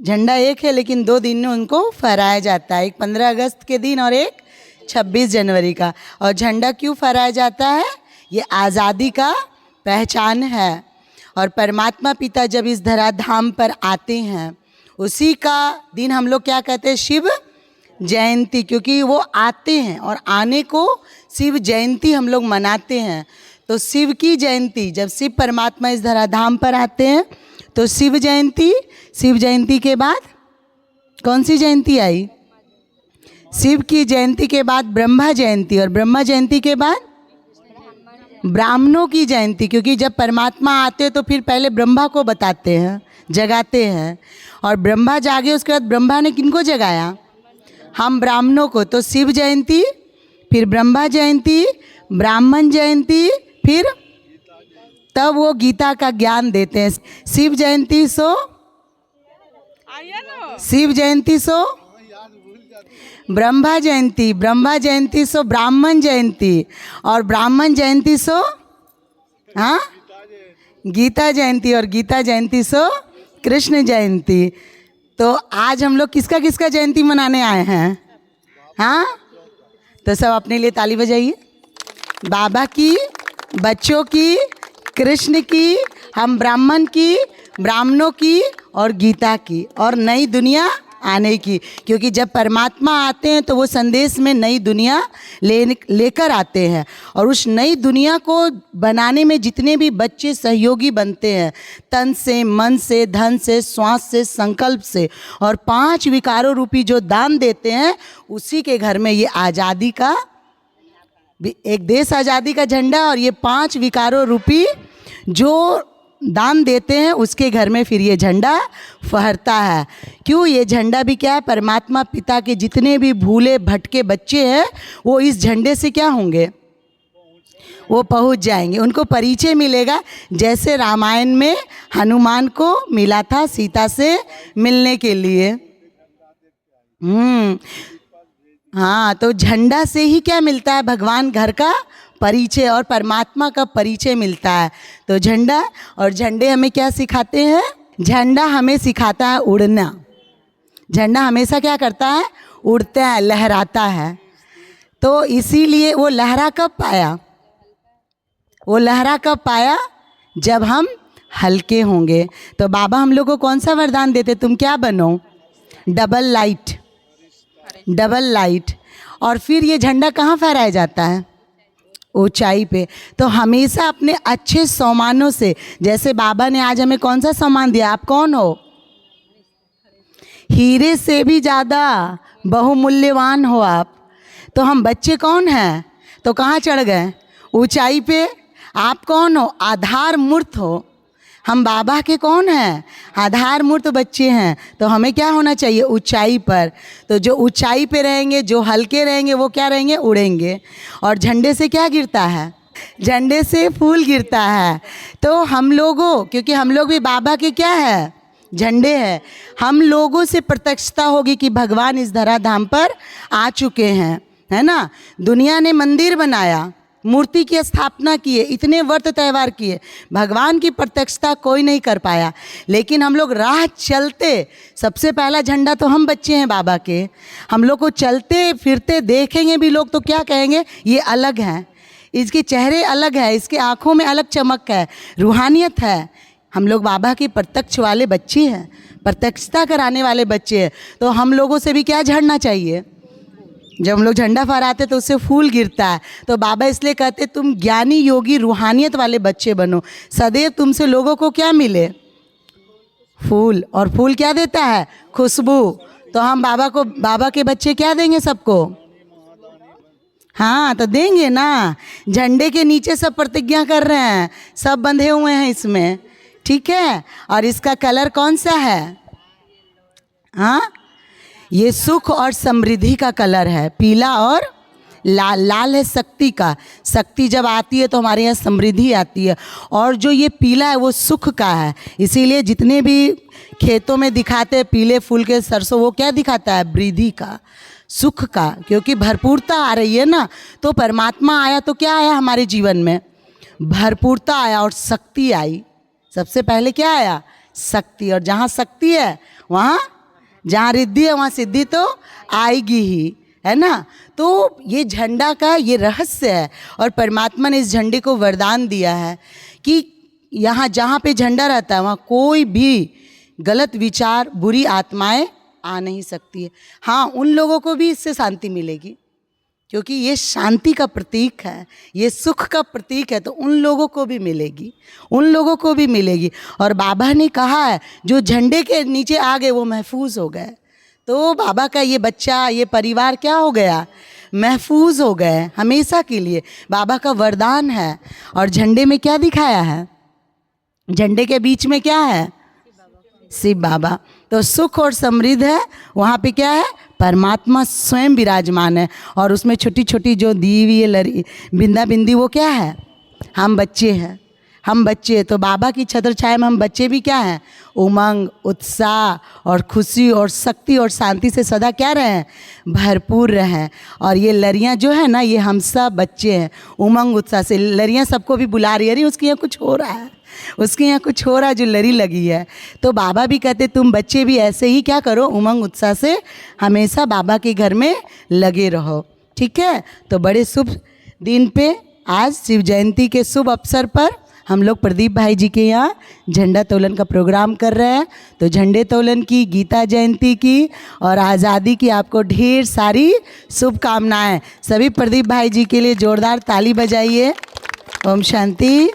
झंडा एक है लेकिन 2 दिन में उनको फहराया जाता है, एक 15 अगस्त के दिन और एक 26 जनवरी का। और झंडा क्यों फहराया जाता है? ये आज़ादी का पहचान है। और परमात्मा पिता जब इस धराधाम पर आते हैं उसी का दिन हम लोग क्या कहते हैं? शिव जयंती, क्योंकि वो आते हैं और आने को शिव जयंती हम लोग मनाते हैं। तो शिव की जयंती, जब शिव परमात्मा इस धराधाम पर आते हैं तो शिव जयंती, शिव जयंती के बाद कौन सी जयंती आई? शिव की जयंती के बाद ब्रह्मा जयंती, और ब्रह्मा जयंती के बाद ब्राह्मणों की जयंती, क्योंकि जब परमात्मा आते हैं तो फिर पहले ब्रह्मा को बताते हैं, जगाते हैं, और ब्रह्मा जागे उसके बाद ब्रह्मा ने किनको जगाया? हम ब्राह्मणों को। तो शिव जयंती, फिर ब्रह्मा जयंती, ब्राह्मण जयंती, फिर तब वो गीता का ज्ञान देते हैं। शिव जयंती सो शिव जयंती सो ब्रह्मा जयंती, ब्रह्मा जयंती सो ब्राह्मण जयंती, और ब्राह्मण जयंती सो हाँ गीता जयंती, और गीता जयंती सो कृष्ण जयंती। तो आज हम लोग किसका किसका जयंती मनाने आए हैं? हाँ, तो सब अपने लिए ताली बजाइए। बाबा की, बच्चों की, कृष्ण की, हम ब्राह्मण की, ब्राह्मणों की, और गीता की, और नई दुनिया आने की। क्योंकि जब परमात्मा आते हैं तो वो संदेश में नई दुनिया लेकर आते हैं, और उस नई दुनिया को बनाने में जितने भी बच्चे सहयोगी बनते हैं, तन से, मन से, धन से, श्वास से, संकल्प से, और 5 विकारों रूपी जो दान देते हैं, उसी के घर में ये आज़ादी का, एक देश आज़ादी का झंडा और ये 5 विकारों रूपी जो दान देते हैं उसके घर में फिर ये झंडा फहरता है। क्यों? ये झंडा भी क्या है? परमात्मा पिता के जितने भी भूले भटके बच्चे हैं वो इस झंडे से क्या होंगे? वो पहुंच जाएंगे, उनको परिचय मिलेगा, जैसे रामायण में हनुमान को मिला था सीता से मिलने के लिए। हाँ, तो झंडा से ही क्या मिलता है? भगवान घर का परिचय और परमात्मा का परिचय मिलता है। तो झंडा, और झंडे हमें क्या सिखाते हैं? झंडा हमें सिखाता है उड़ना। झंडा हमेशा क्या करता है? उड़ता है, लहराता है। तो इसीलिए वो लहरा कब पाया? वो लहरा कब पाया? जब हम हल्के होंगे। तो बाबा हम लोग को कौन सा वरदान देते? तुम क्या बनो? Double light, double light. और फिर ये झंडा कहाँ फहराया जाता है? ऊंचाई पे। तो हमेशा अपने अच्छे सामानों से, जैसे बाबा ने आज हमें कौन सा सामान दिया? आप कौन हो? हीरे से भी ज़्यादा बहुमूल्यवान हो आप। तो हम बच्चे कौन हैं? तो कहाँ चढ़ गए? ऊंचाई पे। आप कौन हो? आधार मूर्त हो। हम बाबा के कौन हैं? आधार मूर्त बच्चे हैं। तो हमें क्या होना चाहिए? ऊंचाई पर। तो जो ऊंचाई पे रहेंगे, जो हल्के रहेंगे, वो क्या रहेंगे? उड़ेंगे। और झंडे से क्या गिरता है? झंडे से फूल गिरता है। तो हम लोगों, क्योंकि हम लोग भी बाबा के क्या है? झंडे हैं। हम लोगों से प्रत्यक्षता होगी कि भगवान इस धराधाम पर आ चुके हैं, है ना। दुनिया ने मंदिर बनाया, मूर्ति की स्थापना किए, इतने व्रत त्यौहार किए, भगवान की प्रत्यक्षता कोई नहीं कर पाया। लेकिन हम लोग राह चलते, सबसे पहला झंडा तो हम बच्चे हैं बाबा के। हम लोग को चलते फिरते देखेंगे भी लोग तो क्या कहेंगे? ये अलग हैं, इसके चेहरे अलग है, इसके आँखों में अलग चमक है, रूहानियत है। हम लोग बाबा के प्रत्यक्ष वाले बच्चे हैं, प्रत्यक्षता कराने वाले बच्चे हैं। तो हम लोगों से भी क्या झड़ना चाहिए? जब हम लोग झंडा फहराते तो उससे फूल गिरता है। तो बाबा इसलिए कहते तुम ज्ञानी योगी रूहानियत वाले बच्चे बनो। सदैव तुमसे लोगों को क्या मिले? फूल। और फूल क्या देता है? खुशबू। तो हम बाबा के बच्चे क्या देंगे सबको? हाँ, तो देंगे ना। झंडे के नीचे सब प्रतिज्ञा कर रहे हैं, सब बंधे हुए हैं इसमें, ठीक है। और इसका कलर कौन सा है? हाँ, ये सुख और समृद्धि का कलर है, पीला और लाल। लाल है शक्ति का, शक्ति जब आती है तो हमारे यहाँ समृद्धि आती है। और जो ये पीला है वो सुख का है। इसीलिए जितने भी खेतों में दिखाते हैं पीले फूल के सरसों, वो क्या दिखाता है? वृद्धि का, सुख का, क्योंकि भरपूरता आ रही है ना। तो परमात्मा आया तो क्या आया हमारे जीवन में? भरपूरता आया और शक्ति आई। सबसे पहले क्या आया? शक्ति। और जहाँ शक्ति है वहाँ जहाँ रिद्धि है वहाँ सिद्धि तो आएगी ही, है ना। तो ये झंडा का ये रहस्य है और परमात्मा ने इस झंडे को वरदान दिया है कि यहाँ जहाँ पे झंडा रहता है वहाँ कोई भी गलत विचार, बुरी आत्माएं आ नहीं सकती है। हाँ, उन लोगों को भी इससे शांति मिलेगी क्योंकि ये शांति का प्रतीक है, ये सुख का प्रतीक है, तो उन लोगों को भी मिलेगी, उन लोगों को भी मिलेगी। और बाबा ने कहा है जो झंडे के नीचे आ गए वो महफूज हो गए। तो बाबा का ये बच्चा, ये परिवार क्या हो गया? महफूज हो गए हमेशा के लिए। बाबा का वरदान है। और झंडे में क्या दिखाया है? झंडे के बीच में क्या है? शिव बाबा। तो सुख और समृद्ध है, वहाँ पे क्या है? परमात्मा स्वयं विराजमान है। और उसमें छोटी छोटी जो दी हुई है लरी बिंदा बिंदी, वो क्या है? हम बच्चे हैं, हम बच्चे। तो बाबा की छत्र छाया में हम बच्चे भी क्या हैं? उमंग, उत्साह और खुशी और शक्ति और शांति से सदा क्या रहें? भरपूर रहें। और ये लड़ियाँ जो है ना, ये हम सब बच्चे हैं। उमंग उत्साह से लड़ियाँ सबको भी बुला रही है, अरे उसके यहाँ कुछ हो रहा है, उसके यहाँ कुछ हो रहा है, जो लड़ी लगी है। तो बाबा भी कहते तुम बच्चे भी ऐसे ही क्या करो, उमंग उत्साह से हमेशा बाबा के घर में लगे रहो। ठीक है। तो बड़े शुभ दिन पे, आज शिव जयंती के शुभ अवसर पर हम लोग प्रदीप भाई जी के यहाँ झंडा तोलन का प्रोग्राम कर रहे हैं। तो झंडे तोलन की, गीता जयंती की और आज़ादी की आपको ढेर सारी शुभकामनाएं। सभी प्रदीप भाई जी के लिए जोरदार ताली बजाइए। ओम शांति।